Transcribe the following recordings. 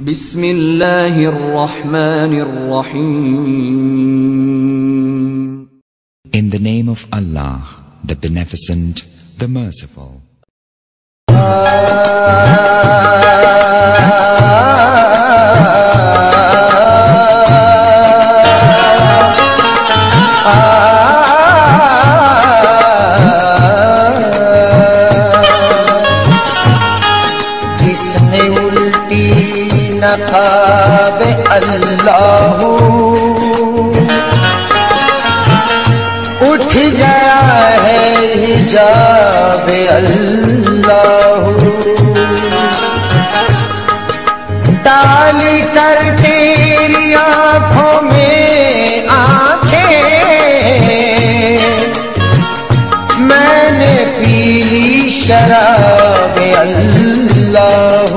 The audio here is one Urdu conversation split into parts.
بسم اللہ الرحمن الرحیم. In the name of Allah, the Beneficent, the Merciful. اللہ اٹھ گیا ہے حجاب اللہ ڈال کر تیری آنکھوں میں آنکھیں میں نے پی لی شراب اللہ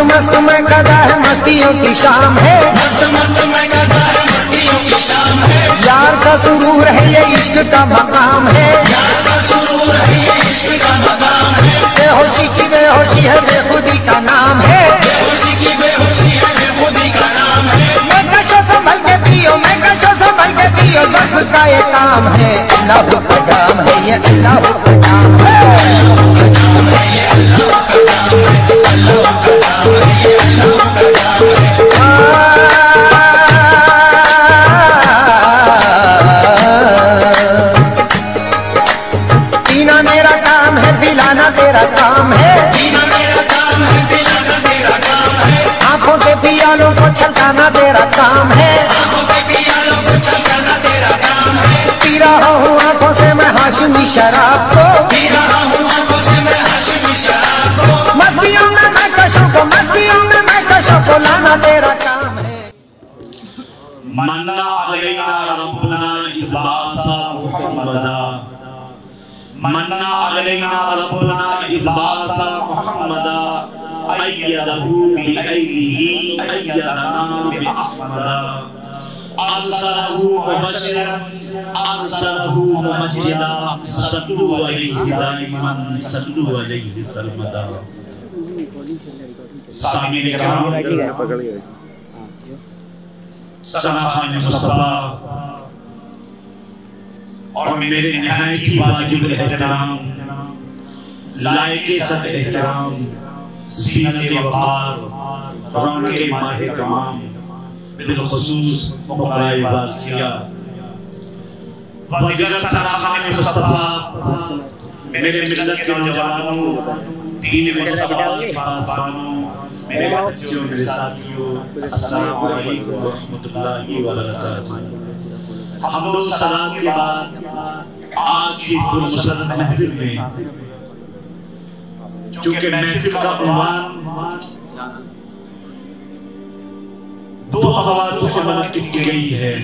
مست میں گدا ہے مستیوں کی شام ہے مست میں گدا ہے مستیوں کی شام ہے یار کا سرور ہے یہ عشق کا مقام ہے یار کا سرور ہے یہ عشق کا مقام ہے بے ہوشی کی بے ہوشی ہے بے خودی کا نام ہے بے ہوشی کی بے ہوشی ہے بے خودی کا نام ہے میں کشو سنبھل کے پیو میں کشو سنبھل کے پیو ظرف کا یہ کام ہے اللہ کا جام ہے یہ اللہ کا جام ہے اللہ کا جام ہے یہ اللہ کا جام ہے اللہ کا پینا میرا کام ہے پلانا تیرا کام ہے پینا میرا کام ہے پلانا تیرا کام ہے آنکھوں کے پیالوں کو چھلکانا تیرا کام ہے آنکھوں کے پیالوں کو چھلکانا تیرا کام ہے پی رہا ہوں آنکھوں سے میں ہاشمی شراب کو پی رہا ہوں آنکھوں سے میں ہاشمی شراب کو مستیوں میں میں کشوں کو مستیوں میں میں کشوں کو لانا تیرا کام ہے من علینا ربنا اذ بعث محمدا من علینا ربنا اذ بعث محمدا ایدہ بایدہ ایدنا باحمدا ارسلہ مبشرا ارسلہ ممجدا صلو علیہ دائما صلو علیہ سرمدا. سامعین کرام، ثنا خان مصطفیٰ اور میرے نہایت ہی واجب احترام لائق صد احترام زینت وقار رونق ماہ تمام بالخصوص مقرائے باسیہ و دیگر ثنا خان مصطفیٰ، میرے ملت کے نوجوانوں، دین مصطفیٰ کے پاسبانوں، میرے بچوں میرے ساتھیوں، السلام علیکم ورحمۃ اللہ وبرکاتہ. حمد و صلاۃ کے بعد آج کی پرمسرت محفل میں چونکہ محفل کا عنوان دو حوالوں سے منعقد کی گئی ہے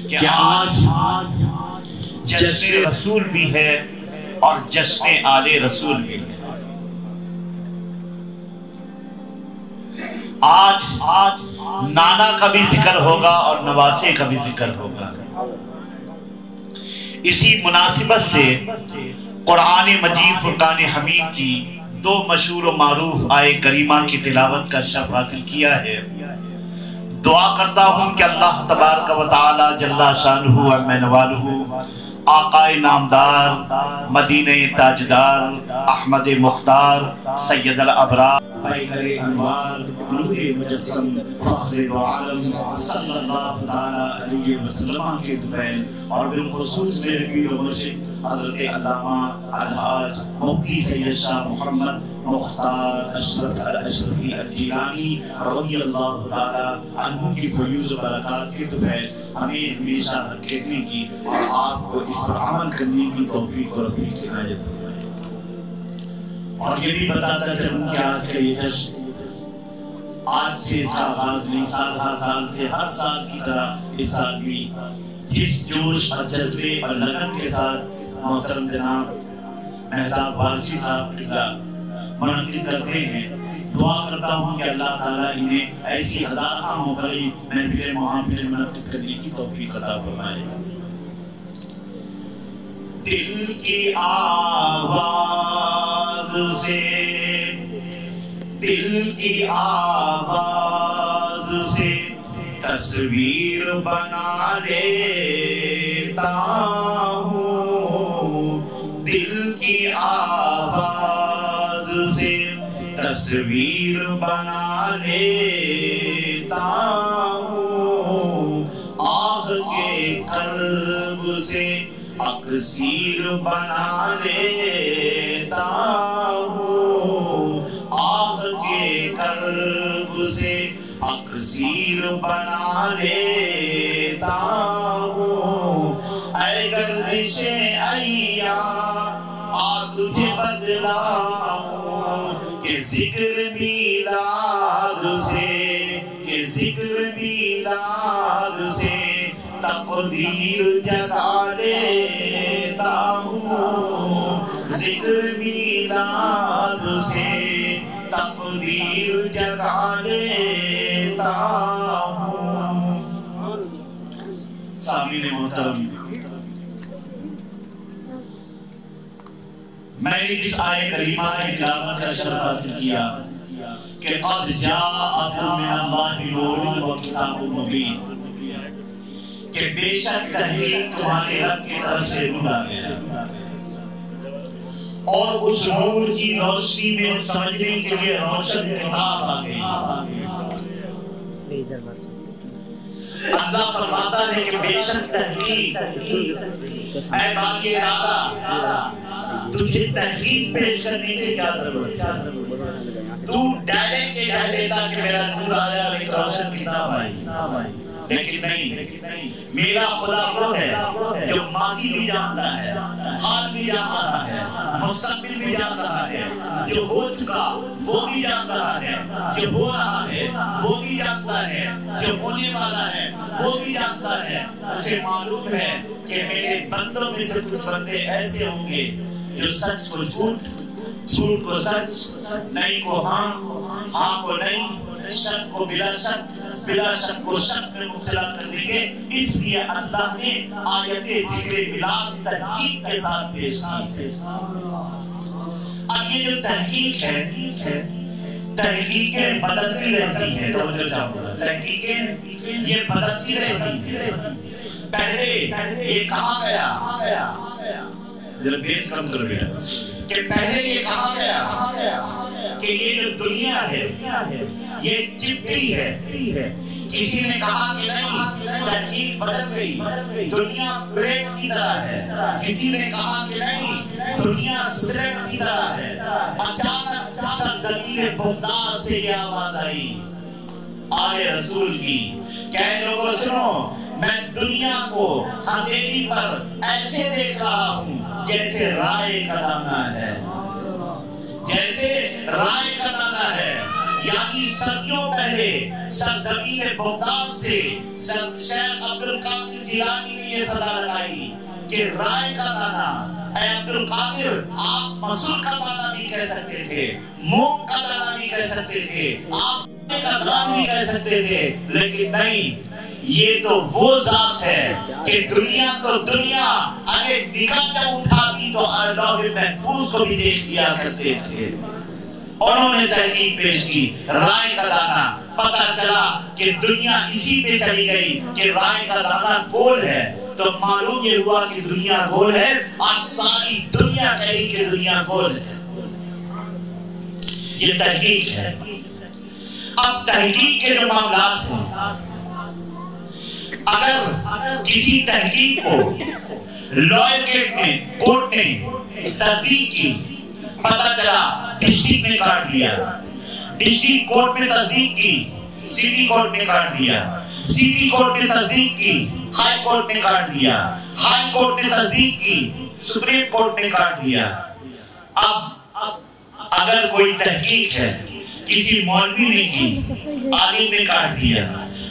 کہ آج جشن رسول بھی ہے اور جشن آل رسول بھی ہے. آج نانا کا بھی ذکر ہوگا اور نواسے کا بھی ذکر ہوگا. اسی مناسبت سے قرآن مجید فرقان حمید کی دو مشہور و معروف آیے کریمہ کی تلاوت کا شرف حاصل کیا ہے. دعا کرتا ہوں کہ اللہ تبارک و تعالی جل شانہ و عظم نوالہ آقا نامدار مدینہ تاجدار احمد مختار سید الابرار پیکر انوار نور مجسم فخر دو عالم صلی اللہ تعالی علیہ وسلم کے طفیل اور بالخصوص میرے پیر و مرشد حضرت علامہ الحاج مفتی سید شاہ محمد مختار اشرف الاشرفی الجیلانی رضی اللہ تعالی عنہ کی فیوز و برکات کے طفیل ہمیں ہمیشہ کہنے کی اور آپ کو اس پر عمل کرنے کی توفیق اور ربی کی عنایت فرمائے. اور یہ بھی بتاتا چلوں کہ آج کا یہ جشن آج سے اس کا آغاز نہیں، سال ہر سال سے ہر سال کی طرح اس سال بھی جس جوش اور جذبے اور لگن کے ساتھ محترم جناب مہتاب وارثی صاحب قبلہ منعقد کرتے ہیں. دعا کرتا ہوں کہ اللہ تعالیٰ انہیں ایسی ہزارہ مبارک محفل محافل منعقد کرنے کی توفیق عطا فرمائے. دل کی آواز سے دل کی آواز سے تصویر بنا لیتا ہوں، دل کی آواز سے تصویر بنا لیتا ہوں، آہ کے قلب سے اکسیر بنا لیتا ہوں، آہ کے قلب سے اکسیر بنا لیتا ہوں، اے گردش ایام آ تجھے بدلاؤں، کہ ذکر میلاد سے، کہ ذکر میلاد سے تقدیر جگا لیتا ہوں، ذکر میلاد سے تقدیر جگا لیتا ہوں۔ سامعین محترم، میں نے جس آیت کریمہ کی تلاوت کا شرف حاصل کیا کہ قد جاءکم من اللہ نور و کتاب مبین، کہ بے شک تحقیق تمہارے رب کی طرف سے نور آ گیا اور اس نور کی روشنی میں سمجھنے کے لیے روشن کتاب آ گئی۔ اللہ فرماتا ہے کہ بے شک تحقیق، اے باقی ارادہ، تجھے تحقیق پیش کرنے کی کیا ضرورت ہے؟ تو ڈائریکٹ کہہ دیتا کہ میرا نور آیا اور ایک روشن کتاب آئی، لیکن نہیں، میرا خدا وہ ہے جو ماضی بھی جانتا ہے، حال بھی جان رہا ہے، مستقبل بھی جان رہا ہے، جو ہو چکا وہ بھی جان رہا ہے، جو ہو رہا ہے وہ بھی جانتا ہے، جو ہونے والا ہے وہ بھی جانتا ہے۔ اسے معلوم ہے کہ میرے بندوں میں سے کچھ بندے ایسے ہوں گے جو سچ کو جھوٹ، جھوٹ کو سچ، نہیں کو ہاں، ہاں کو نہیں، شک کو بلا شک، بلا شک کو شک میں مبتلا کر دیں گے۔ اس لیے اللہ نے آیت ذکر میلاد تحقیق کے ساتھ پیش کی ہے۔ اب یہ جو تحقیق ہے، تحقیقیں بدلتی رہتی ہیں، توجہ چاہوں گا، تحقیقیں یہ بدلتی رہتی ہیں۔ پہلے یہ کہا گیا، ذرا بیس کم کرو بیٹا، کہ پہلے یہ کہا گیا کہ یہ جو دنیا ہے یہ چپٹی ہے۔ کسی نے کہا کہ نہیں، تحقیق بدل گئی، دنیا پلیٹ کی طرح ہے۔ کسی نے کہا کہ نہیں، دنیا سلیٹ کی طرح ہے۔ اچانک سرزمین بغداد سے یہ آواز آئی آل رسول کی، کہ لوگوں سنو، میں دنیا کو اندھیری پر ایسے دیکھ رہا ہوں جیسے رائے کا دانہ ہے، جیسے رائے کا دانہ ہے۔ یعنی صدیوں پہلے سرزمین بغداد سے شیخ عبدالقادر جیلانی نے یہ صدا لگائی کہ رائے کا دانہ، اے عبدالقادر، آپ مسل کا دانہ بھی کہہ سکتے تھے، مونگ کا دانہ بھی کہہ سکتے تھے، آپ کا دانہ بھی کہہ سکتے تھے، لیکن نہیں، یہ تو وہ ذات ہے کہ دنیا تو دنیا اگر نگاہ جب اٹھاتی تو لوح محفوظ کو بھی دیکھ لیا کرتے تھے۔ انہوں نے تحقیق پیش کی، رائے کا دانہ، پتہ چلا کہ دنیا اسی پہ چلی گئی کہ رائے کا دانہ گول ہے، تو معلوم یہ ہوا کہ دنیا گول ہے، اور ساری دنیا کہی کہ دنیا گول ہے۔ یہ تحقیق ہے۔ اب تحقیق کے جو معاملات ہیں، اگر کسی تحقیق کو لوئر کورٹ نے تصدیق کی، پتہ چلا ڈسٹرکٹ نے کاٹ دیا، ڈسٹرکٹ کورٹ میں تصدیق کی، سٹی کورٹ نے کاٹ دیا، سٹی کورٹ نے تصدیق کی، ہائی کورٹ نے کاٹ دیا، ہائی کورٹ نے تصدیق کی، سپریم کورٹ نے کاٹ دیا۔ اب اگر کوئی تحقیق ہے کسی مولوی نے کی، عالم نے کاٹ دیا،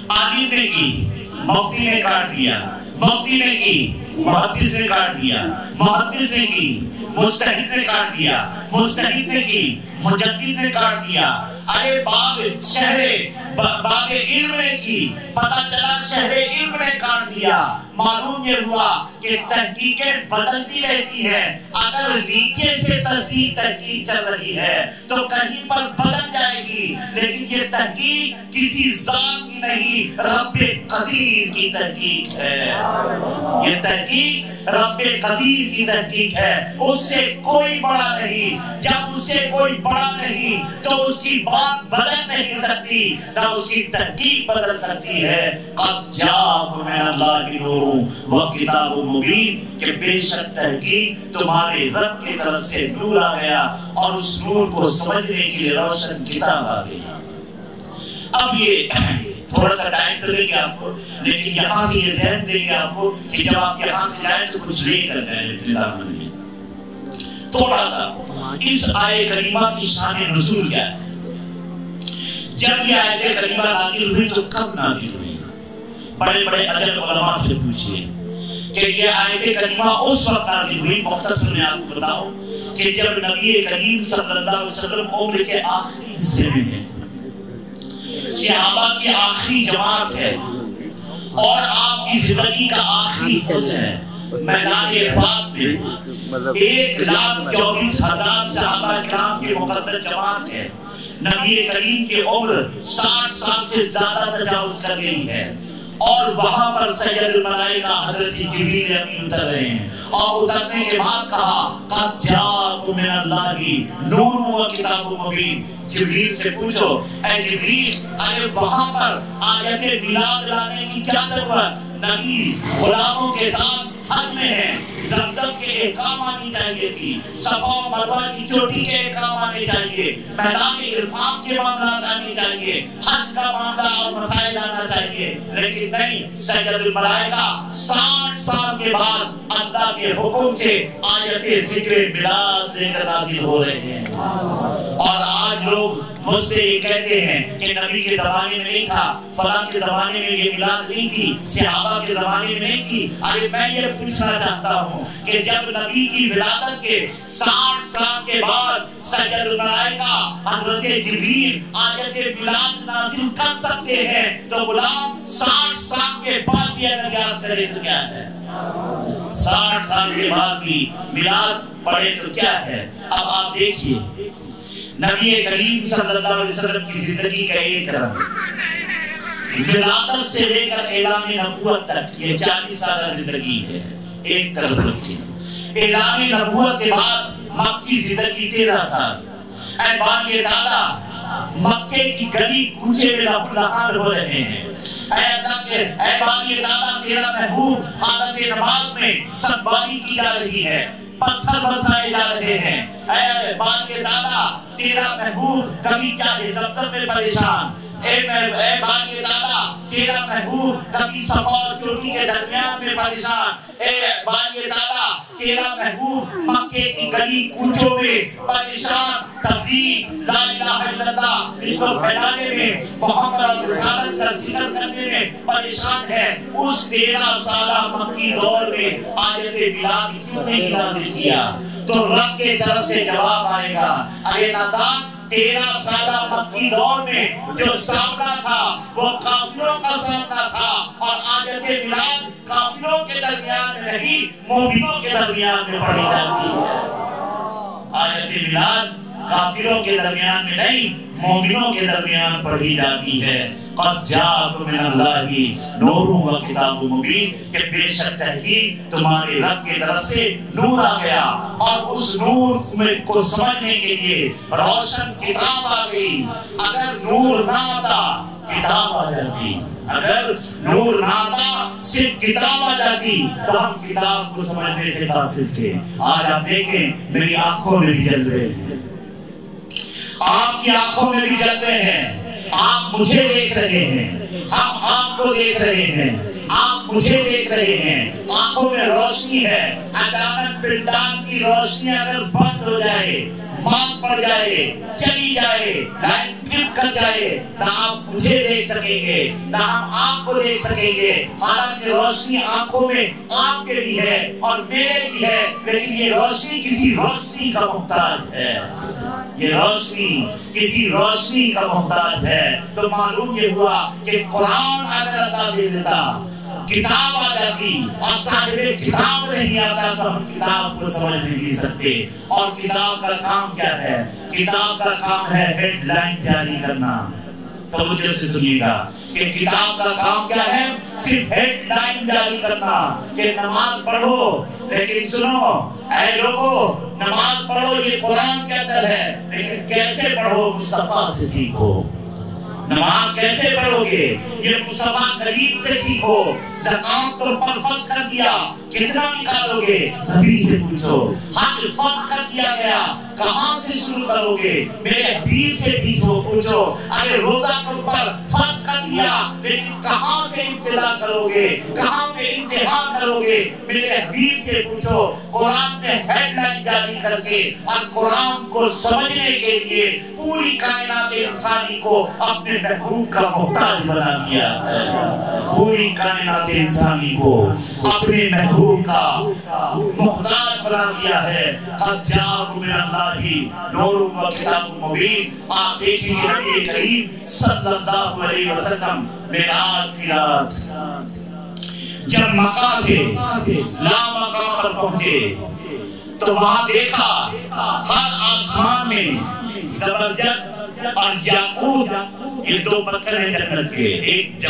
عالم نے کی، مفتی نے کاٹ دیا، مفتی نے کی، محدث نے کاٹ دیا، محدث نے کی، مجتہد نے کاٹ دیا، مجتہد نے کی، مجدد نے کاٹ دیا۔ ارے باغ شہر باغ علم نے کی، پتہ چلا شہر علم نے کاٹ دیا، معلوم یہ ہوا کہ تحقیقیں بدلتی رہتی ہیں، اگر نیچے سے تحقیق چل رہی ہے تو کہیں پر بدل جائے گی، لیکن یہ تحقیق کسی ذات کی نہیں، رب قدیر کی تحقیق ہے، یہ تحقیق رب قدیر کی تحقیق ہے، اس سے کوئی بڑا نہیں، جب اس سے کوئی بڑا نہیں تو اس کی بات بدل نہیں سکتی، نہ اس کی تحقیق بدل سکتی ہے۔ قد جاءکم من اللہ نور و کتاب مبین، کہ بے شک تحقیق تمہارے رب کی طرف سے نور آ گیا اور اس نور کو سمجھنے کے لیے روشن کتاب آ گئی۔ اب یہ تھوڑا سا ٹائم تو لے گے آپ کو، لیکن یہاں سے یہ ذہن دے گے آپ کو کہ جب آپ یہاں سے جائیں تو کچھ لے کر گئے نظام میں۔ تھوڑا سا اس آیت کریمہ کی شان نزول کیا ہے؟ جب یہ آیت کریمہ نازل ہوئی تو کب نازل ہوئی؟ بڑے بڑے اجل علماء سے پوچھئے کہ یہ آیت کریمہ اس وقت نازل ہوئی۔ مختصر میں آپ کو بتاؤں کہ جب نبی کریم صلی اللہ علیہ وسلم عمر کے آخری حصے میں ہیں، صحابہ کی آخری جماعت ہے اور آپ کی زندگی کا آخری فوج ہے، میدان عرفات میں 1,24,000 صحابہ کرام کی مقدس جماعت ہے، نبی کریم کی عمر 60 سال سے زیادہ تجاوز کر گئی ہے، اور وہاں پر سید الملائکہ حضرت جبریل امین اتر رہے ہیں، اور اترنے کے بعد کہا قد جاءکم من اللہ نور و کتاب مبین۔ جبریل سے پوچھو اے جبریل، ارے وہاں پر آیت میلاد لانے کی کیا ضرورت؟ نبی غلاموں کے ساتھ حج میں ہے، زمزم کے احکام آنی چاہیے تھی، صفا و مروہ کی چوٹی کے احکام آنے چاہیے، میدان عرفات کے معاملات آنے چاہیے، حج کا معاملہ اور مسائل آنا چاہیے، لیکن نہیں، سید الملائکہ 60 سال کے بعد اللہ کے حکم سے آیت ذکر میلاد لے کر نازل ہو رہے ہیں۔ اور آج لوگ مجھ سے یہ کہتے ہیں کہ نبی کے زمانے میں نہیں تھا، فلاں کے زمانے میں یہ میلاد نہیں تھی، صحابہ کے زمانے میں نہیں تھی۔ ارے میں یہ پوچھنا چاہتا ہوں کہ جب نبی کی ولادت کے 60 سال کے بعد سید الملائکہ حضرت جبریل آیت میلاد نازل کر سکتے ہیں تو غلام 60 سال کے بعد بھی اگر یاد کرے تو کیا ہے؟ 60 سال کے بعد بھی میلاد پڑھے تو کیا ہے؟ اب آپ دیکھیے نبی کریم صلی اللہ علیہ وسلم کی زندگی کا ایک رنگ، ولادت سے لے کر اعلان نبوت تک یہ 40 سالہ زندگی ہے، ایک طرف رکھیں۔ اعلان نبوت کے بعد مکی زندگی 13 سال، اے بانی تعالیٰ مکے کی گلی کوچے میں لہان ہو رہے ہیں، اے اللہ کے اے بانی تعالیٰ تیرا محبوب حالت نماز میں سنبھالی کی جا رہی ہے، پتھر برسائے جا رہے ہیں، اے بانی تعالیٰ تیرا محبوب کبھی چاہے زمزم میں پریشان، اے بانی تعالیٰ تیرا محبوب کبھی صفا اور چوٹی کے درمیان میں پریشان، اے بانی تعالیٰ تیرا محبوب مکے کی گلی کوچوں میں پریشان، تبلیغ لا الہ الا اللہ اس کو پھیلانے میں، محمد اور رسالت کا ذکر کرنے میں پریشان ہے۔ اس 13 سالہ مکی دور میں آیت میلاد کیوں نہیں نازل کیا؟ تو رب کے طرف سے جواب آئے گا، ارے نادان 13 سالہ مکی دور میں جو سامنا تھا وہ کافروں کا سامنا تھا، اور آیت میلاد کافروں کے درمیان نہیں مومنوں کے درمیان میں پڑھی جاتی ہے۔ آیت میلاد کافروں کے درمیان میں نہیں مومنوں کے درمیان پڑھی جاتی ہے۔ قد جاءکم من اللہ نور و کتاب مبین، کہ بے شک تحقیق تمہارے رب کی طرف سے نور آ گیا، اور اس نور کو سمجھنے کے لیے روشن کتاب آ گئی۔ اگر نور نہ آتا کتاب آ جاتی، اگر نور نہ آتا صرف کتاب آ جاتی تو ہم کتاب کو سمجھنے سے قاصر تھے۔ آج آپ دیکھیں میری آنکھوں میں بھی جلوے ہیں، آپ کی آنکھوں میں بھی جلوے ہیں، آپ مجھے دیکھ رہے ہیں، ہم آپ کو دیکھ رہے ہیں، آپ مجھے دیکھ رہے ہیں، آنکھوں میں روشنی ہے۔ اچانک پنڈال کی روشنی اگر بند ہو جائے، ماند پڑ جائے، چلی جائے، لائٹ ٹرپ کر جائے، نہ آپ مجھے دیکھ سکیں گے نہ ہم آپ کو دیکھ سکیں گے، حالانکہ روشنی آنکھوں میں آپ کے بھی ہے اور میرے بھی ہے، لیکن یہ روشنی کسی روشنی کا محتاج ہے۔ یہ روشنی کسی روشنی کا محتاج ہے، تو معلوم یہ ہوا کہ قرآن اگر اللہ دے دیتا، کتاب آ جاتی اور صاحب کتاب نہیں آتا تو ہم کتاب کو سمجھ نہیں سکتے۔ اور کتاب کا کام کیا ہے؟ کتاب کا کام ہے ہیڈ لائن جاری کرنا۔ توجہ سے سنیے گا کہ کتاب کا کام کیا ہے؟ صرف ہیڈ لائن جاری کرنا کہ نماز پڑھو، لیکن سنو اے لوگوں، نماز پڑھو یہ قرآن کے اندر ہے، لیکن کیسے پڑھو؟ مصطفیٰ سے سیکھو۔ نماز کیسے پڑھو گے؟ یہ مصطفیٰ کریم سے سیکھو۔ زکات تو فرض کر دیا، کتنا نکالو گے؟ نبی سے پوچھو۔ حج فرض کر دیا گیا، کہاں سے شروع کرو گے؟ میرے حبیب سے پوچھو۔ اگر روزہ تم پر فرض کر دیا، لیکن کہاں سے ابتدا کرو گے؟ کہاں پہ انتہا کرو گے؟ میرے حبیب سے پوچھو۔ قرآن نے ہیڈ لائن جاری کر کے اور قرآن کو سمجھنے کے لیے پوری کائنات انسانی کو اپنے محبوب کا محتاج بنا دیا ہے۔ پوری کائنات انسانی کو اپنے محبوب کا محتاج بنا دیا ہے۔ قد جاءکم من اللہ نور و کتاب مبین۔ آپ دیکھیں گے نبی کریم صلی اللہ علیہ وسلم معراج کی رات جب مکہ سے لامکہ پر پہنچے تو وہاں دیکھا ہر آسمان میں زبرجد اور یاقوت، یہ دو پتھر ہیں جنت کے، ایک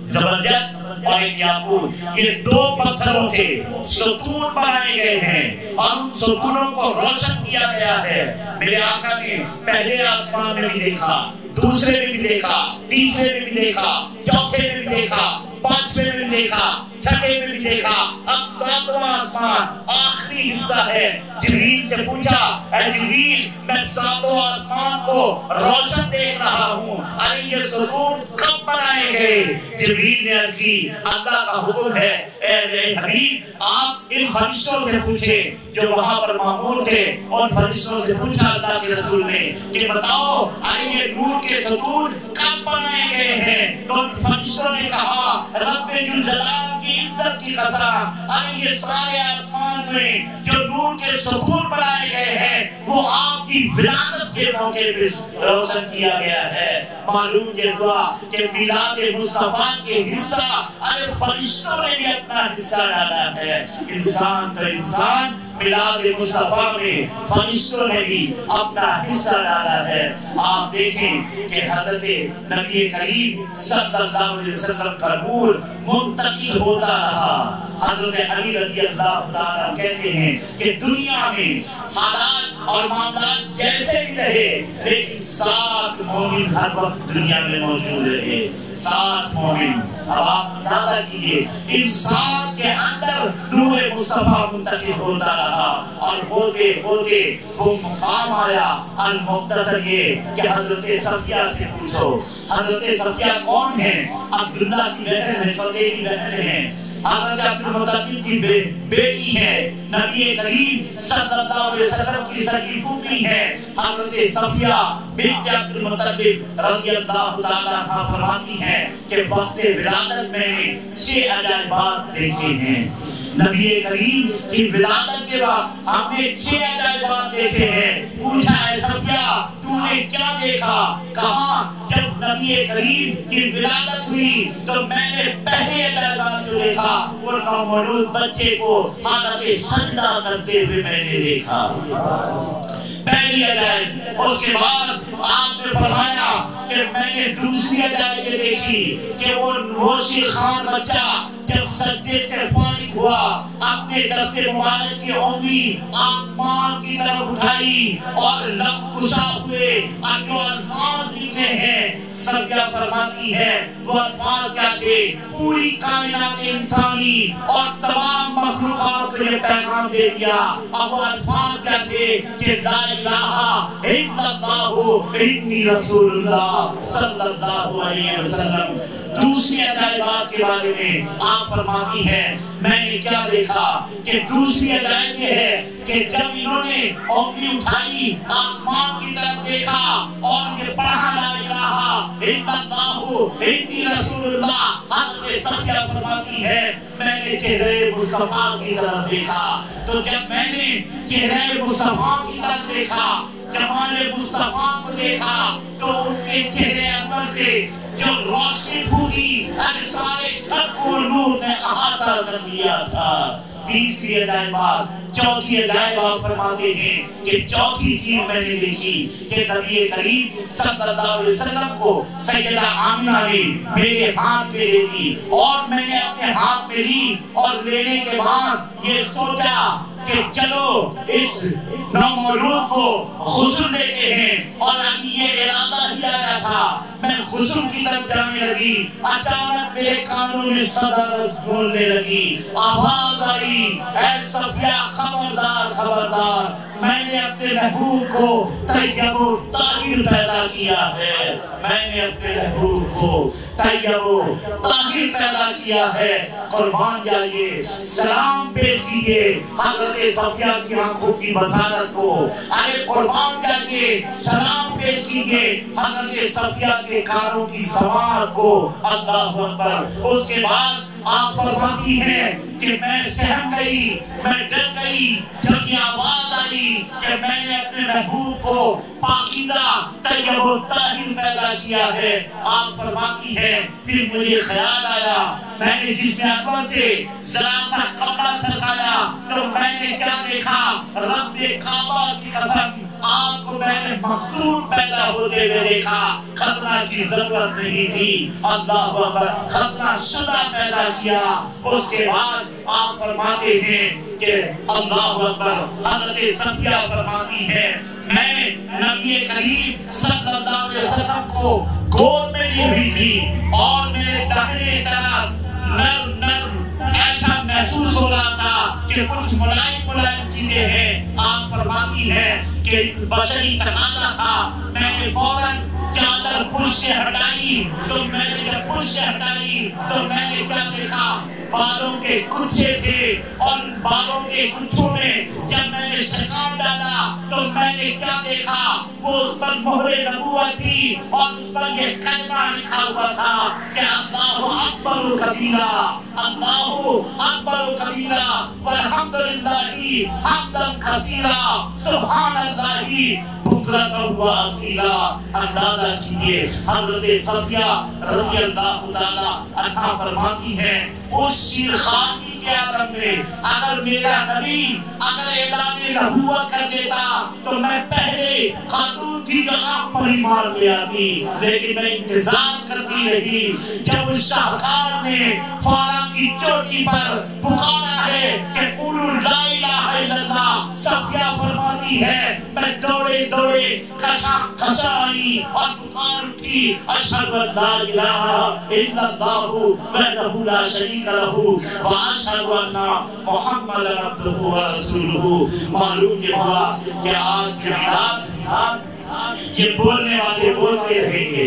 زبرجد اور ایک یاقوت، یہ دو پتھروں سے ستون بنائے گئے ہیں اور ان ستونوں کو روشن کیا گیا ہے۔ میرے آقا نے پہلے آسمان میں بھی دیکھا، دوسرے میں بھی دیکھا، تیسرے میں بھی دیکھا، چوتھے میں بھی دیکھا، پانچویں میں بھی دیکھا، چھٹے میں بھی دیکھا، اب ساتواں آسمان آخری حصہ ہے۔ جبریل سے پوچھا، اے جبریل میں ساتواں آسمان کو روشن دیکھ رہا ہوں، ارے یہ ستون کب بنائے گئے؟ جبریل نے عرض کی، اللہ کا حکم ہے اے حبیب آپ ان فرشتوں سے پوچھے جو وہاں پر مامور تھے۔ ان فرشتوں سے پوچھا اللہ کے رسول نے کہ بتاؤ ارے یہ نور کے ستون کب بنائے گئے ہیں؟ تو ان فرشتوں نے کہا رب ذوالجلال کی عزت کی قسم، ارے یہ سارے آسمان میں جو نور کے ستون بنائے گئے ہیں وہ آپ کی ولادت کے موقع پہ روشن کیا گیا ہے۔ معلوم یہ ہوا کہ میلاد مصطفیٰ کے حصہ ارے فرشتوں نے بھی اپنا حصہ ڈالا ہے۔ انسان تو انسان، میلاد مصطفیٰ میں فرشتوں نے بھی اپنا حصہ ڈالا ہے۔ آپ دیکھیں کہ حضرت نبی کریم صلی اللہ علیہ وسلم کا نور منتقل ہوتا رہا۔ حضرت علی رضی اللہ تعالیٰ کہتے ہیں کہ دنیا میں حالات اور معاملات جیسے بھی رہے لیکن 7 مومن ہر وقت دنیا میں موجود رہے۔ 7 مومن، اب آپ اندازہ کیجئے انسان کے اندر نور مصطفیٰ منتقل ہوتا رہا اور ہوتے ہوتے وہ مقام آیا المختصر یہ کہ حضرت صفیہ سے پوچھو۔ حضرت صفیہ کون ہے؟ عبداللہ کی بہن ہے، سوتیلی بہن ہے، حضرت عبدالمطلب کی بیٹی ہے، نبی کریم صلی اللہ علیہ وسلم کی سگی پھوپھی ہے۔ حضرت صفیہ بنت عبدالمطلب رضی اللہ تعالیٰ عنہ فرماتی ہیں کہ وقت ولادت میں نے 6 عجائبات دیکھے ہیں۔ نبی کریم کی ولادت کے بعد ہم نے 6 عجائبات دیکھے ہیں۔ پوچھا ہے صفیہ تو نے کیا دیکھا؟ کہا جب نبی کریم کی ولادت ہوئی تو میں نے پہلے عجائبات جو دیکھا وہ نومولود بچے کو حالت سجدہ کرتے ہوئے میں نے دیکھا، پہلی عجائب۔ اس کے بعد آپ نے فرمایا کہ میں نے دوسری عجائب دیکھی کہ وہ شیر خان بچہ جب سجدے سے فارغ ہوا اپنے دست مبارک کی انگلی آسمان کی طرف اٹھائی اور لب کشا ہوئے اور جو الفاظ نکلے ہیں صفیہ فرماتی ہے وہ الفاظ کیا تھے؟ پوری کائنات انسانی اور تمام مخلوقات کو یہ پیغام دے دیا۔ اب وہ الفاظ کیا تھے کہ لا الہ الا اللہ انی رسول اللہ صلی اللہ علیہ وسلم۔ دوسری عجائبات کے بارے میں آپ فرماتی ہے میں نے کیا دیکھا کہ دوسری عجائب یہ ہے کہ جب انہوں نے انگلی اٹھائی آسمان کی طرف دیکھا اور یہ پڑھا لا الہ الا اللہ انی رسول اللہ، حضرت صفیہ فرماتی ہے میں نے چہرے مصطفیٰ کی طرف دیکھا۔ تو جب میں نے چہرے مصطفیٰ کی طرف دیکھا، جمال مصطفیٰ کو دیکھا تو ان کے چہرے انور سے جو روشنی پھوٹی سارے گھر کو نور نے احاطہ کر لیا تھا۔ تیسری عجائب بات، چوتھی عجائب بات فرماتے ہیں کہ چوتھی چیز میں نے دیکھی کہ نبی کریم صلی اللہ علیہ وسلم کو سیدہ آمنہ نے میرے ہاتھ میں دے دی اور میں نے اپنے ہاتھ میں لی اور لینے کے بعد یہ سوچا کہ چلو اس نومولود کو غسل دیتے ہیں، اور یہ ارادہ ہی آیا تھا۔ میں غسل کی طرف جانے لگی، اچانک میرے کانوں میں صدا بولنے لگی، آواز آئی، اے صفیہ خبردار خبردار، میں نے اپنے محبوب کو طیب و طاہر پیدا کیا ہے، میں نے اپنے محبوب کو طیب و طاہر پیدا کیا ہے۔ قربان جائیے، سلام پیش کیجیے حضرت صفیہ کی آنکھوں کی بصارت کو، ارے قربان جائیے سلام پیش کیجیے حضرت صفیہ کے کانوں کی سماعت کو۔ اللہ اکبر۔ اس کے بعد آپ فرماتی ہیں کہ میں سہم گئی، میں ڈر گئی جب یہ آواز آئی کہ میں نے اپنے محبوب کو پاکیزہ طیب و طاہر پیدا کیا ہے۔ آپ فرماتی ہیں پھر مجھے خیال آیا، میں نے جس انور سے ذرا سا کپڑا سرکایا تو میں نے کیا دیکھا، رب کعبہ کی قسم آپ کو میں نے مختون پیدا ہوتے ہوئے دیکھا۔ خطرہ کی ضرورت نہیں تھی، اللہ اکبر، خطرہ شدہ پیدا کیا۔ اس کے بعد آپ فرماتے ہیں کہ اللہ اکبر، حضرت صفیہ فرماتی ہے میں نبی کریم صلی اللہ علیہ وسلم کو گود میں لی ہوئی تھی اور میرے داہنے طرف نرم نرم ایسا محسوس ہو رہا تھا کہ کچھ ملائم ملائم چیزیں ہیں۔ آپ فرماتی ہیں کہ بشری تقاضا تھا، میں نے فوراً چادر پش سے ہٹائی تو میں نے جب پش سے ہٹائی تو میں نے کیا دیکھا، بالوں کے گچھے تھے اور بالوں کے گچھوں میں جب میں نے شکام ڈالا تو میں نے کیا دیکھا، وہ اس پر مہر نبوت تھی اور اس پر یہ کلمہ لکھا ہوا تھا کہ اللہ اکبر کبیرہ، اللہ اکبر کبیرہ والحمدللہ حمدا کثیرا سبحان اللہ بکرۃ و اصیلا۔ اندازہ کیجئے حضرت صفیہ رضی اللہ تعالی عنہا فرماتی ہیں اس شیرخواری کے عالم میں اگر میرا نبی اگر اعلان نبوت کر دیتا تو میں پہلے خاتون تھی جو آپ پر ایمان لے آتی، لیکن میں انتظار کرتی رہی۔ جب اس شاہکار نے فارا کی چوٹی پر پکارا ہے کہ قولوا لا الہ الا اللہ، صفیہ فرماتی ہے میں دوڑے دوڑے کشا کشا آئی اور پکار اٹھی، اشہد ان لا الہ الا اللہ وحدہ لا شریک لہ واشہد ان محمد عبدہ ورسولہ۔ معلوم یہ ہوا کہ آج کی رات یہ بولنے والے بولتے رہیں گے،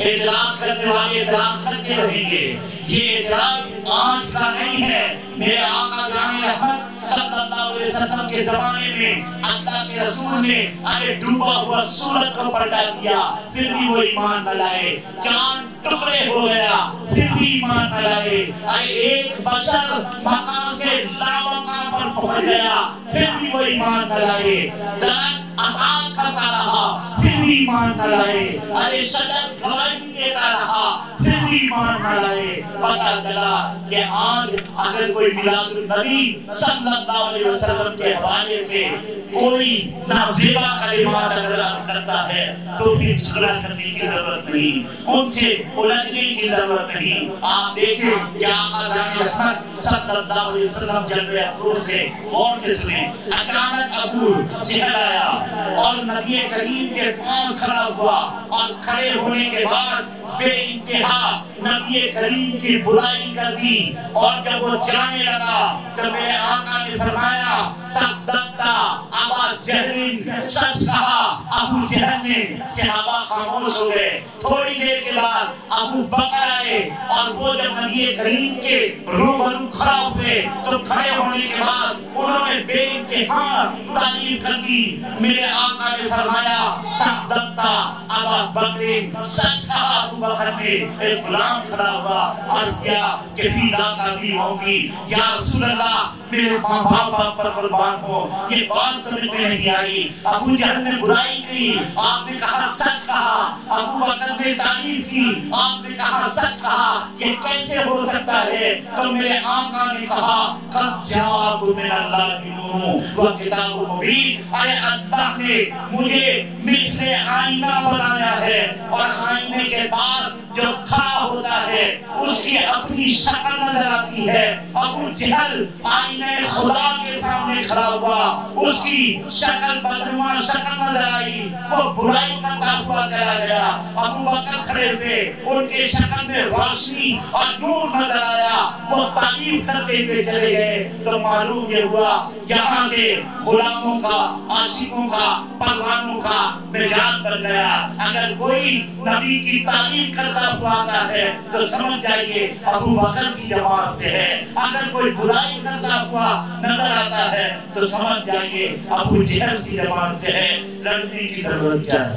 اعتراض کرنے والے اعتراض کرتے رہیں گے۔ یہ اعتراض آج کا نہیں ہے، میرے آقا جان رحمت صلی اللہ علیہ وسلم کے زمانے میں اللہ کے رسول نے ارے ڈوبا ہوا سورج کو پلٹا دیا، پھر بھی وہ ایمان نہ لائے۔ چاند ٹکڑے ہو گیا، پھر بھی ایمان نہ لائے۔ ارے ایک بشر مقام سے لامقام پر پہنچ گیا، پھر بھی وہ ایمان نہ لائے۔ درخت امان کرتا رہا، پھر بھی ایمان نہ لائے۔ ارے شجر گواہی دیتا رہا، پھر بھی ایمان نہ لائے۔ پتہ چلا کہ آج اگر کوئی میلاد النبی صلی اللہ علیہ وسلم کے حوالے سے کوئی نازیبا کلمات اگر کرتا ہے تو پھر جھگڑا کرنے کی ضرورت نہیں، ان سے الجھنے کی ضرورت نہیں۔ آپ دیکھیں کہ آقا جان رحمت صلی اللہ علیہ وسلم جلوہ افروز سے غور سے سنیں، اچانک ابو جہل آیا اور نبی کریم کے پاس کھڑا ہوا اور کھڑے ہونے کے بعد بے انتہا نبی کریم کی برائی کر دی، اور جب وہ جانے لگا تو میرے آقا نے فرمایا صدقتا ابا جہل، سچ کہا ابو جہل نے۔ صحابہ خاموش ہو گئے۔ تھوڑی دیر کے بعد ابو بکر آئے اور وہ جب نبی کریم کے روبرو کھڑا ہوئے تو کھڑے ہونے کے بعد انہوں نے بے انتہا تعریف کر دی۔ میرے آقا نے فرمایا صدقتا ابا بکر، سچ کہا ابو بکر نے۔ ایک غلام کھڑا ہوا، عرض کیا کہ فیدا کا بھی ہوگی یا رسول اللہ میرے ماں باپ پر قربان ہو۔ یہ بات سمجھ میں نہیں آئی۔ ابو جہل نے برائی برائی کی، آپ نے کہا سچ کہا، ابو بکر نے تعریف کی، آپ نے کہا سچ کہا، یہ کیسے ہو سکتا ہے؟ تو میرے آقا نے کہا قد جاءکم من اللہ نور و کتاب مبین، ارے اللہ نے مجھے مثل آئینہ بنایا ہے، اور آئینے کے بعد جو کھڑا ہوتا ہے اس کی اپنی شکل نظر آتی ہے۔ ابو جہل آئینے خدا کے سامنے کھڑا ہوا، اس کی شکل بدنما شکل نظر آئی، وہ برائی کرتا ہوا چلا گیا۔ ابو بکر کھڑے ہوئے، ان کے شکل میں روشنی اور نور نظر آیا، وہ تعریف کرتے ہوئے چلے گئے۔ تو معلوم یہ ہوا یہاں سے غلاموں کا، عاشقوں کا، پروانوں کا مزاج بن گیا۔ اگر کوئی نبی کی تعریف کرتا ہوا آتا ہے تو سمجھ جائیے ابو بکر کی جماعت سے ہے، اگر کوئی برائی کرتا ہوا نظر آتا ہے تو سمجھ جائیے ابو جہل کی جماعت سے ہے۔ لڑنے کی ضرورت کیا ہے؟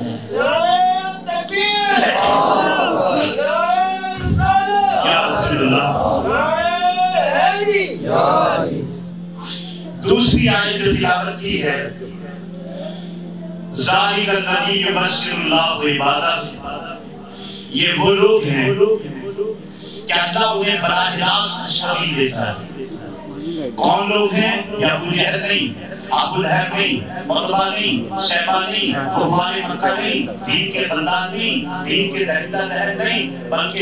یا رسول اللہ۔ دوسری آیت جو تلاوت کی ہے ذالک الذی یبشر اللہ عبادہ، یہ وہ لوگ ہیں کہ اللہ انہیں براہ راست خوشخبری دیتا ہے۔ کون لوگ ہیں؟ یا ابو جہل نہیں، ابو لہب نہیں، عتبہ نہیں، شیبہ نہیں، کفار مکہ نہیں، دین کے بندان نہیں، دین کے دہندہ دہر نہیں، بلکہ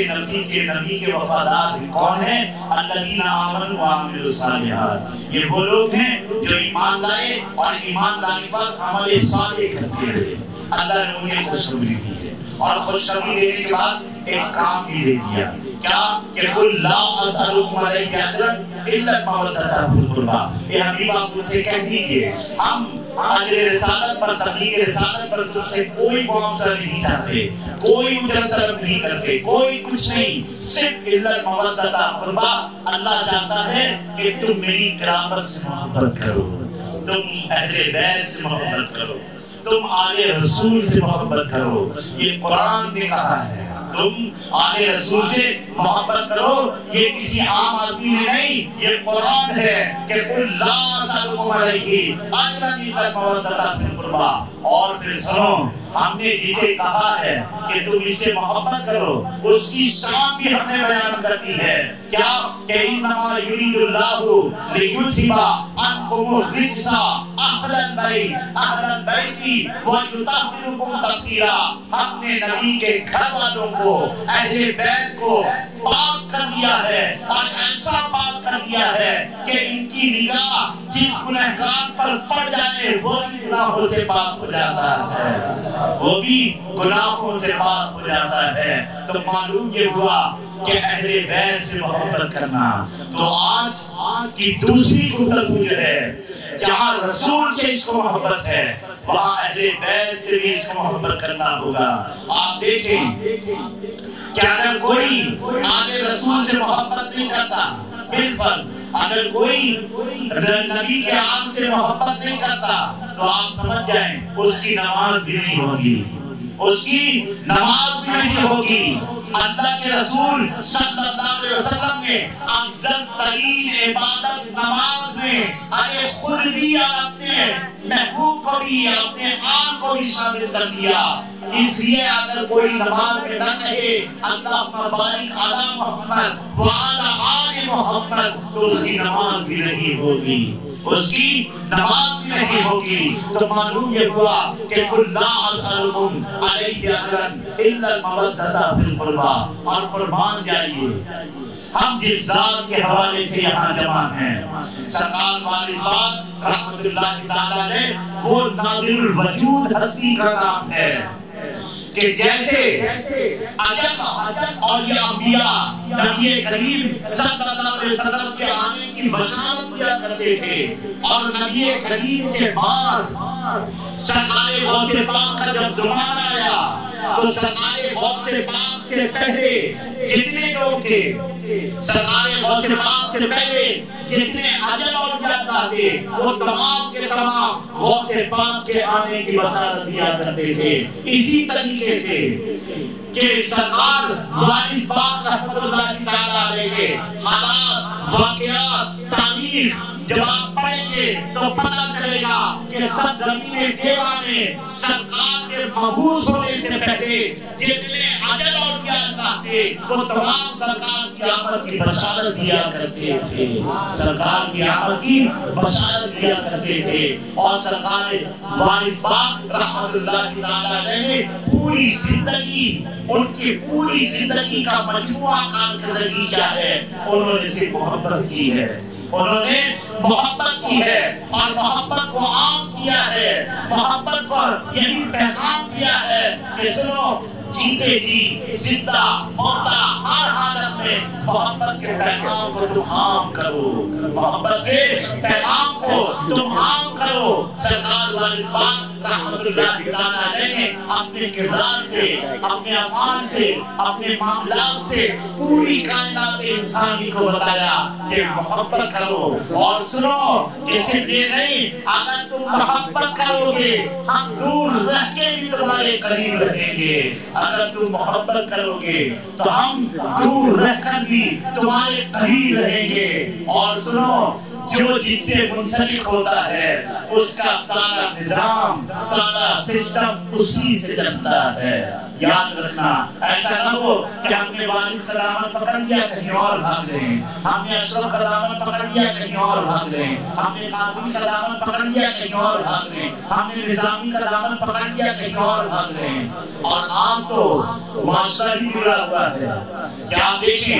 نبی کے وفادار ہیں۔ کون ہیں؟ الذین آمنوا وعملوا الصالحات، یہ وہ لوگ ہیں جو ایمان لائے اور ایمان لانے پر عمل صالح کرتے ہیں۔ اللہ نے انہیں خوشخبری دی ہے، اور خوشخبری دینے کے بعد ایک کام بھی دے دیا، کیا کہ قل لا اسألکم علیہ اجرا الا المودۃ فی القربى، اے حبیب آپ مجھ سے کہہ دیجئے ہم اجر رسالت پر، تبلیغ رسالت پر تم سے کوئی معاوضہ نہیں چاہتے، کوئی اجرت طلب نہیں کرتے، کوئی کچھ نہیں، صرف الا المودۃ فی القربى۔ اللہ چاہتا ہے کہ تم میری قرابت سے محبت کرو، تم اہل بیت سے محبت کرو، تم آل رسول سے محبت کرو۔ یہ قرآن نے کہا ہے تم آل رسول سے محبت کرو، یہ کسی عام آدمی نے نہیں، یہ قرآن ہے کہ قل لا اسألکم علیہ اجرا الا المودۃ فی القربى۔ اور پھر سنو، ہم نے جسے کہا ہے کہ تم اس سے محبت کرو اس کی شان بھی ہم نے بیان کر دی ہے، کیا کہ انما یرید اللہ لیذھب عنکم الرجس اہل البیت ویطہرکم تطہیرا۔ ہم نے نبی کے گھر والوں کو، اہل بیت کو پاک کر دیا ہے، اور ایسا پاک کر دیا ہے کہ ان کی نگاہ جس گنہگار پر پڑ جائے وہ گناہوں سے پاک ہو جاتا ہے، وہ بھی گناہوں سے پاک ہو جاتا ہے۔ تو معلوم یہ ہوا کہ اہل بیت سے محبت کرنا۔ تو آج کی دوسری گفتگو جو ہے، جہاں رسول سے اس کو محبت ہے وہاں اہل بیت سے بھی اس کو محبت کرنا ہوگا۔ آپ دیکھیں کہ اگر کوئی آل رسول سے محبت نہیں کرتا، بالفرض اگر کوئی نبی کے عام سے محبت نہیں کرتا تو آپ سمجھ جائیں اس کی نماز بھی نہیں ہوگی، اس کی نماز بھی نہیں ہوگی۔ اللہ کے رسول صلی اللہ علیہ وسلم نے افضل ترین عبادت نماز میں ارے خود بھی اپنے محبوب کو بھی، اپنے آن کو بھی شامل کر دیا۔ اس لیے اگر کوئی نماز میں نہ کہے اللہم بارک علی محمد وعلی آل محمد تو اس کی نماز بھی نہیں ہوگی، اس کی نماز بھی نہیں ہوگی۔ تو معلوم یہ ہوا کہ قل لا اسألکم علیہ اجرا الا المودۃ فی القربى۔ اور قربان جائیے، ہم جس ذات کے حوالے سے یہاں جمع ہیں، سرکار والد صاحب رحمت اللہ تعالی علیہ، وہ نادر الوجود ہستی کا نام ہے کہ جیسے عجب اور یہ انبیاء نبی کریم صلی اللہ علیہ وسلم کے آنے کی بشارت دیا کرتے تھے، اور نبی کریم کے بعد سرکار غوث پاک کا جب زمانہ آیا تو سرکار غوث پاک سے پہلے جتنے لوگ تھے، سرکار غوث پاک سے پہلے جتنے عجب اور اولیاء تھے وہ تمام کے تمام غوث پاک کے آنے کی بشارت دیا کرتے تھے۔ اسی طریقے سے کہ سرکار والد پاک رحمت اللہ تعالی علیہ حالات، واقعات، تاریخ جب آپ پڑھیں گے تو پتہ چلے گا کہ سب زمین دیوانے سرکار کے مبعوث ہونے سے پہلے جتنے اجل اولیاء اللہ تھے وہ تمام سرکار کی آمد کی بشارت دیا کرتے تھے، سرکار کی آمد کی بشارت دیا کرتے تھے۔ اور سرکار وارث پاک رحمت اللہ تعالیٰ علیہ نے پوری زندگی، ان کی پوری زندگی کا مجموعہ کارکردگی کیا ہے؟ انہوں نے صرف محبت کی ہے، انہوں نے محبت کی ہے اور محبت کو عام کیا ہے، محبت کو یہی پیغام دیا ہے کہ سنو جیتے جی زندہ مردہ ہر حالت میں محبت کے پیغام کو تم عام کرو، محبت کے پیغام کو تم عام کرو۔ سرکار وارث پاک رحمت اللہ تعالیٰ علیہ نے اپنے کردار سے، اپنے افعال سے، اپنے معاملات سے پوری کائنات انسانی کو بتایا کہ محبت کرو۔ اور سنو کہ صرف یہ نہیں، اگر تم محبت کرو گے ہم دور رہ کے بھی تمہارے قریب رہیں گے، اگر تم محبت کرو گے تو ہم دور رہ کر بھی تمہارے قریب رہیں گے۔ اور سنو جو جس سے منسلک ہوتا ہے اس کا سارا نظام، سارا سسٹم اسی سے چلتا ہے۔ یاد رکھنا، ایسا نہ ہو کہ ہم نے وارث کا دامن پکڑ لیا کہیں اور بھاگ رہے ہیں، ہم نے اشرف کا دامن پکڑ لیا کہیں اور بھاگ رہے ہیں، ہم نے قادری کا دامن پکڑ لیا کہیں اور بھاگ رہے ہیں، ہم نے نظامی کا دامن پکڑ لیا کہیں اور بھاگ رہے ہیں۔ اور آج تو معاشرہ ہی بگڑا ہوا ہے۔ کیا دیکھیں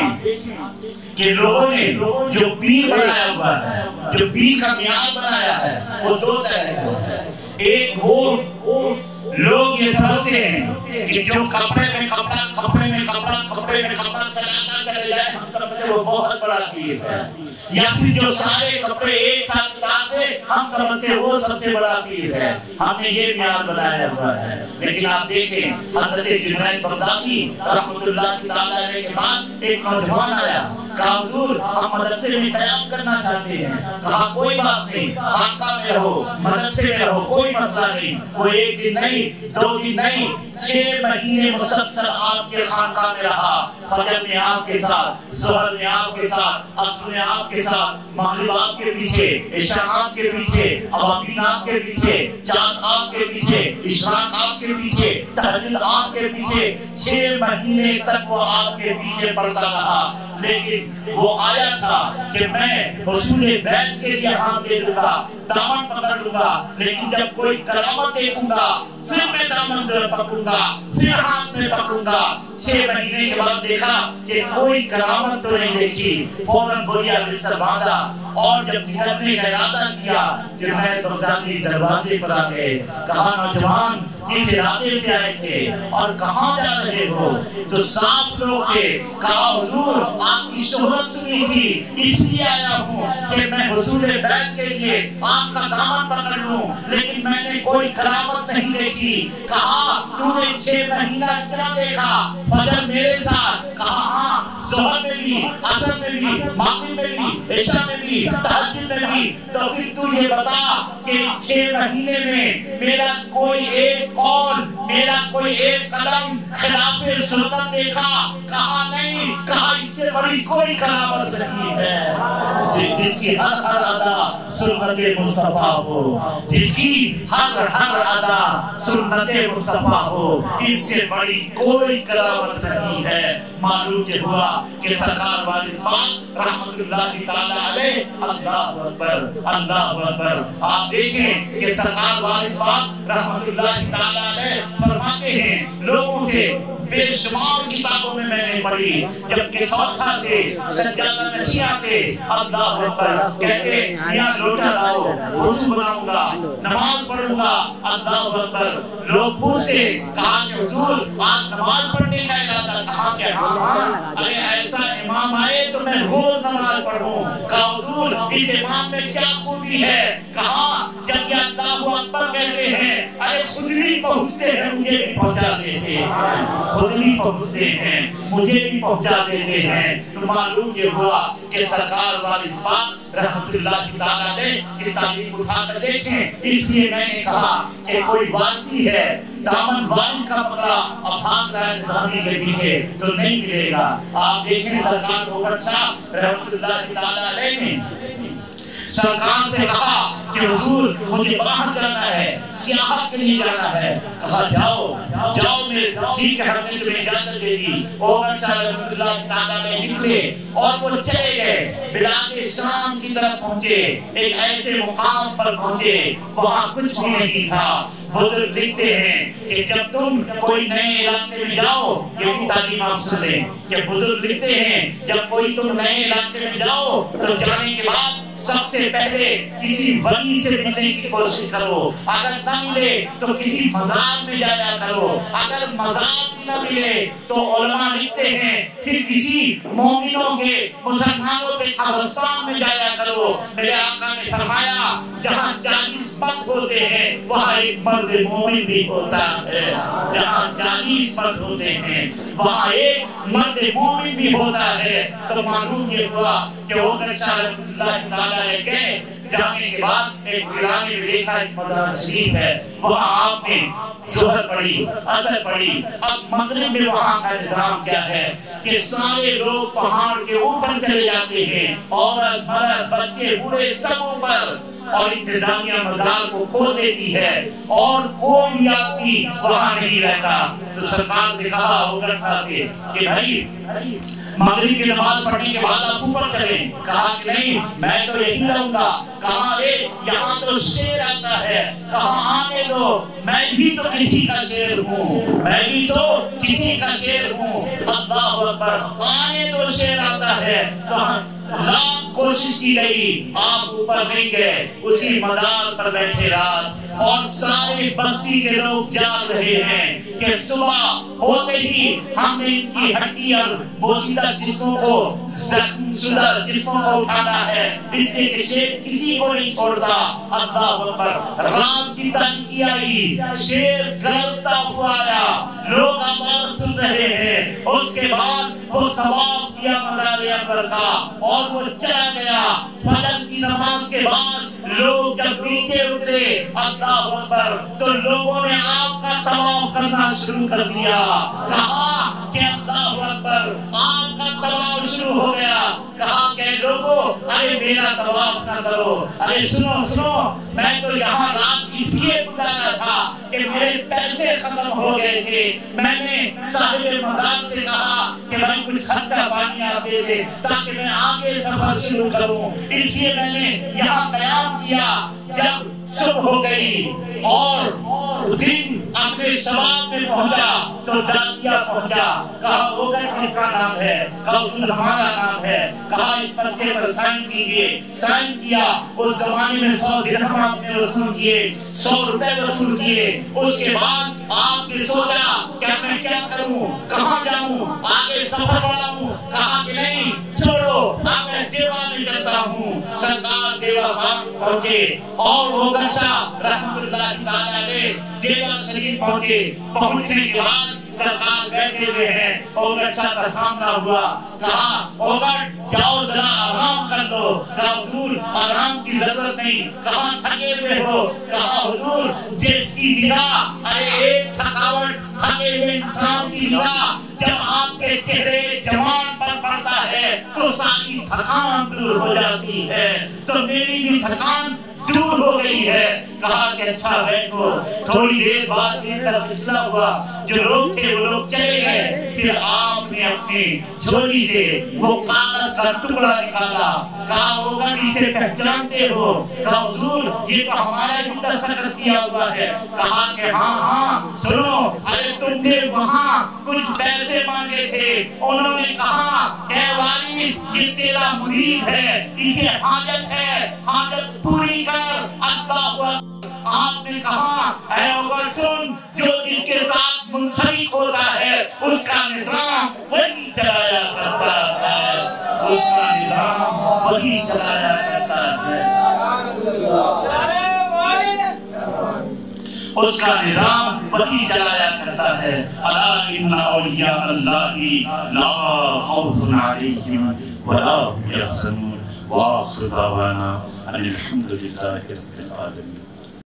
کہ لوگوں نے جو پیر بنایا ہوا ہے، جو پیر کا معیار بنایا ہے، وہ دو طرح کا ہے۔ ایک وہ لوگ یہ سمجھتے ہیں کہ جو کپڑے میں کپڑا، کپڑے میں کپڑا، کپڑے میں کپڑا سلاتا چلے جائے، ہم سمجھتے وہ بہت بڑا پیر ہے۔ یا پھر جو سارے کپڑے ایک ساتھ ڈال دے، ہم سمجھتے وہ سب سے بڑا پیر ہے۔ ہم نے یہ معیار بنایا ہوا ہے۔ لیکن آپ دیکھیں حضرت جنید بغدادی رحمت اللہ تعالیٰ علیہ کے بعد ایک نوجوان آیا، کہا حضور ہم مدرسے میں قیام کرنا چاہتے ہیں۔ کہا کوئی بات نہیں، خانقاہ میں رہو، مدرسے میں رہو، کوئی مسئلہ نہیں۔ وہ ایک دن نہیں، دو دن نہیں، 6 مہینے مسلسل آپ کے خانقاہ میں رہا۔ فجر میں آپ کے ساتھ، ظہر میں آپ کے ساتھ، عصر میں آپ کے ساتھ، مغرب آپ کے پیچھے، عشاء آپ کے پیچھے، عوامین آپ کے پیچھے، چاند آپ کے پیچھے، اشراق آپ کے پیچھے، تہجد آپ کے پیچھے۔ 6 مہینے تک وہ آپ کے پیچھے پڑتا رہا۔ لیکن وہ آیا تھا کہ میں حصول بیت کے لیے ہاتھ دے دوں گا، دامن پکڑ لوں گا، لیکن جب کوئی کرامت دیکھوں گا پھر میں دامن پکڑوں گا، پھر ہاتھ میں پکڑوں گا۔ 6 مہینے کے بعد دیکھا کہ کوئی کرامت تو نہیں دیکھی، فوراً بوریا بستر باندھا اور جب نکلنے کا ارادہ کیا، جنید بغدادی دروازے پر آ گئے۔ کہا نوجوان کس ارادے سے آئے تھے اور کہاں جا رہے ہو؟ تو صاف لوگ تھے۔ کہا حضور آپ کی شہرت سنی تھی، اس لیے آیا ہوں کہ میں حصول بیت کے لیے آپ کا دامن پکڑ لوں، لیکن میں نے کوئی کرامت نہیں دیکھی۔ کہا تو نے 6 مہینہ کیا دیکھا؟ فجر میرے ساتھ۔ کہا ہاں، ظہر میں بھی، عصر میں بھی، مغرب میں بھی، عشاء میں بھی، تہجد میں بھی۔ تو پھر تو یہ بتا کہ 6 مہینے میں میرا کوئی ایک قول، میرا کوئی ایک قلم خلاف سنت دیکھا؟ کہا نہیں۔ کہا اس سے بڑی کوئی کرامت نہیں ہے جس کی ہر ادا سنت مصطفیٰ ہو، جس کی ہر ادا سنت مصطفیٰ ہو، اس سے بڑی کوئی کرامت نہیں ہے۔ معلوم یہ ہوا کہ سرکار وارث پاک رحمت اللہ تعالیٰ علیہ، اللہ اکبر، اللہ اکبر۔ آپ دیکھیں کہ سرکار وارث پاک رحمت اللہ تعالیٰ علیہ فرماتے ہیں لوگوں سے بے شمار کتابوں میں میں نے پڑھی، جبکہ چوتھا سے سجادہ نشین آتے، اللہ اکبر کہتے یہاں لوٹا لاؤ، وضو بناؤں گا، نماز پڑھوں گا، اللہ اکبر۔ لوگ پوچھتے، کہا کہ حضور آج نماز پڑھنے کا ارادہ؟ کہا کہ ہاں، ارے ایسا امام آئے تو میں روز نماز پڑھوں۔ کہا حضور اس امام میں کیا خوبی ہے؟ کہا جب یہ اللہ اکبر کہتے ہیں ارے خود ہی پہنچتے ہیں مجھے بھی پہنچا دیتے ہیں، خود ہی پہنچتے ہیں مجھے بھی پہنچا دیتے ہیں۔ تو معلوم یہ ہوا کہ سرکار وارث پاک رحمت اللہ تعالیٰ علیہ کی تعلیم اٹھا کر دیکھیں۔ اس لیے میں نے کہا کہ کوئی وارثی ہے، دامن وارث کا پکڑا اب بھاگ رہا ہے نظامی کے پیچھے تو نہیں ملے گا۔ آپ دیکھیں سرکار گوھر شاہ رحمت اللہ تعالیٰ علیہ نے سرکار سے کہا کہ حضور مجھے باہر جانا ہے، سیاحت کے لیے جانا ہے. کہا جاؤ جاؤ میں ٹھیک ہے، ہم نے تمہیں اجازت دے دی. عمر شاہ رحمۃ اللہ تعالیٰ نے نکلے اور وہ چلے گئے، بلاد شام کی طرف پہنچے. ایک ایسے مقام پر پہنچے وہاں کچھ بھی نہیں تھا. بزرگ لکھتے ہیں کہ جب تم کوئی نئے علاقے میں جاؤ، یہ بھی تعلیم آپ سن لیں کہ بزرگ لکھتے ہیں جب کوئی تم نئے علاقے میں جاؤ تو جانے کے بعد سب سے پہلے کسی ولی سے ملنے کی کوشش کرو. اگر نہ ملے تو کسی مزار میں جایا کرو. اگر مزار نہ ملے تو علماء لکھتے ہیں پھر کسی مومنوں کے، مسلمانوں کے قبرستان میں جایا کرو. میرے آقا نے فرمایا جہاں 40 مرد ہوتے ہیں وہاں ایک مرد مومن بھی ہوتا ہے. جہاں 40 مرد ہوتے ہیں وہاں ایک مرد مومن بھی ہوتا ہے. تو معلوم یہ ہوا کہ عمر شاہ رحمۃ اللہ تعالیٰ گئے. جانے کے بعد ایک ویرانے میں دیکھا ایک مزار شریف ہے. وہاں آپ نے ظہر پڑھی، عصر پڑھی. اب مغرب میں وہاں کا نظام کیا ہے کہ سارے لوگ پہاڑ کے اوپر چلے جاتے ہیں، عورت مرد بچے بوڑھے سب اوپر، اور انتظامیہ مزار کو کھول دیتی ہے اور کوئی آدمی وہاں نہیں رہتا. تو سرکار سے کہا عمر صاحب سے کہ بھائی مغرب کی نماز پڑھنے کے بعد آپ اوپر چلیں. کہا کہ نہیں میں تو یہی رہوں گا. کہا رے یہاں تو شیر آتا ہے. کہا آنے دو، میں بھی تو کسی کا شیر ہوں، میں بھی تو کسی کا شیر ہوں. اللہ اکبر، آنے دو شیر آتا ہے. کہا لاکھ کوشش کی گئی، آپ اوپر نہیں گئے، اسی مزار پر بیٹھے رات. اور سارے بستی کے لوگ جاگ رہے ہیں کہ صبح ہوتے ہی ہم نے ان کی ہڈی اور بوسیدہ جسموں کو، زخم شدہ جسموں کو اٹھانا ہے، اس لیے کہ شیر کسی کو نہیں چھوڑتا. اللہ اکبر، رات کی تاریکی آئی، شیر گرجتا ہوا آیا، لوگ آواز سن رہے ہیں. اس کے بعد وہ طواف کیا مزار انور کا اور وہ چلا گیا. فجر کی نماز کے بعد لوگ جب نیچے اترے اللہ اکبر تو لوگوں نے آپ کا طواف کرنا شروع کر دیا. کہا کہ اللہ اکبر، آپ کا طواف شروع ہو گیا. کہا کہ لوگوں ارے میرا طواف نہ کرو، ارے سنو میں تو یہاں رات اس لیے گزارا تھا کہ میرے پیسے ختم ہو گئے تھے. میں نے صاحب مزار سے کہا کہ بھائی کچھ خرچہ پانی آپ دے دے تاکہ میں آگے سفر شروع کروں. اس لیے میں نے یہاں قیام کیا. جب صبح ہو گئی اور دن اپنے شباب میں پہنچا تو ڈاکیا پہنچا. کہا وہ کس کا نام ہے؟ کہا ہمارا نام ہے. کہا اس پرچے پر سائن کیجئے. سائن کیا. اس زمانے میں 100 درہم آپ نے وصول کیے، 100 روپے وصول کیے. اس کے بعد آپ نے سوچا کہ میں کیا کروں، کہاں جاؤں، آگے سفر بڑھاؤں. کہا کہ نہیں چھوڑو، اب میں دیوا میں چلتا ہوں. سرکار دیوا باغ پہنچے اور وہ شاہ رحمت اللہ تعالیٰ علیہ دیوا شریف پہنچے. پہنچنے کے بعد سرکار بیٹھے ہوئے ہیں. عمر شاہ کا سامنا ہوا. کہا عمر جاؤ ذرا آرام کر لو. کہا حضور آرام کی ضرورت نہیں. کہا تھکے ہوئے ہو. کہا حضور جیسی نگاہ، ارے ایک تھکاوٹ تھکے ہوئے انسان کی نگاہ جب آپ کے چہرے جوان پر پڑتا ہے تو ساری تھکان دور ہو جاتی ہے. تو میری بھی تھکان دور ہو گئی ہے. کہا کہ اچھا بیٹھو. تھوڑی دیر بعد ان کا سلسلہ ہوا. جو لوگ تھے وہ لوگ چلے گئے. پھر آپ نے اپنی جھولی سے وہ کاغذ کا ٹکڑا نکالا. کہا ہوگا اسے پہچانتے ہو؟ کہا حضور یہ تو ہمارا بھی دستخط کیا ہوا ہے. کہا کہ ہاں سنو، ارے تم نے وہاں کچھ پیسے مانگے تھے. انہوں نے کہا کہ والد یہ تیرا مرید ہے، اسے حاجت ہے، حاجت پوری کر. اللہ آپ نے کہا اے عمر سن، جو جس کے ساتھ منسلک ہوتا ہے اس کا نظام وہی چلایا کرتا ہے، اس کا نظام وہی چلایا کرتا ہے، اس کا نظام وہی چلایا کرتا ہے. الا ان اولیاء اللہ لا خوف علیہم ولا هم يحزنون. واخر دعوانا ان الحمد للہ رب العالمین.